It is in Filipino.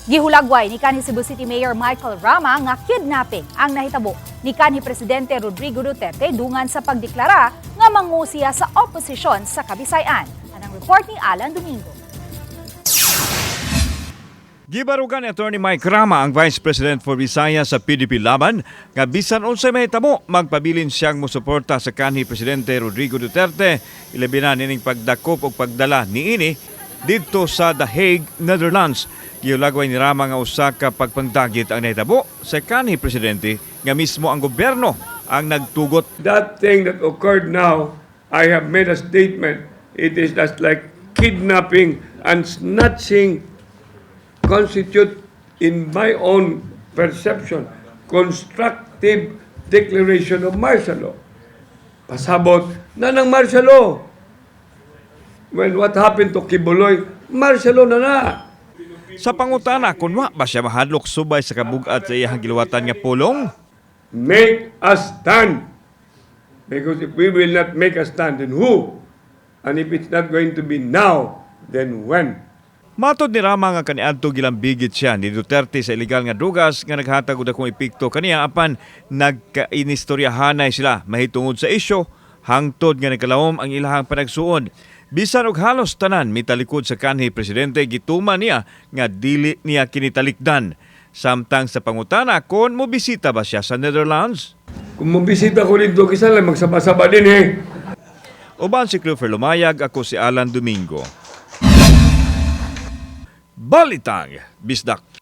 Gihulagway ni Kanhi Cebu City Mayor Mike Rama nga kidnapping ang nahitabo ni Kanhi Presidente Rodrigo Duterte dungan sa pagdeklara nga mangusiya sa oposisyon sa Kabisay-an. Anang report ni Alan Domingo. Gibarugan ni Atty. Mike Rama ang Vice President for Visayas sa PDP laban nga bisan unsay mahitabo magpabilin siyang mosuporta sa kanhi Presidente Rodrigo Duterte ilabi na nining pagdakop o pagdala niini didto sa The Hague, Netherlands. Gihulagway ni Rama nga usa ka pagpangdagit ang nahitabo sa kanhi Presidente nga mismo ang gobyerno ang nagtugot. That thing that occurred now, I have made a statement. It is just like kidnapping and snatching constitute, in my own perception, constructive declaration of martial law. Pasabot na ng martial law. When what happened to Kibuloy, martial law na. Sa pangutana, kunwa ba siya mahadlok subay sa kabugat sa iyang giluwatan nga pulong? Make a stand. Because if we will not make a stand, then who? And if it's not going to be now, then when? Matod ni Rama nga kaniadto gilambigit siya ni Duterte sa illegal nga drugas nga naghatag og dakong epekto kaniya apan nagkainistoryahanay sila mahitungod sa isyu hangtod nga nagkalawom ang ilahang panagsuod. Bisan og halos tanan mitalikod sa kanhi Presidente gituman niya nga dili niya kinitalikdan. Samtang sa pangutana kon mobisita ba siya sa Netherlands? Kung mabisita ko dito, kisa lang magsaba-saba din eh. Uban si Christopher Lumayag, ako si Alan Domingo. Balitang Bisdak.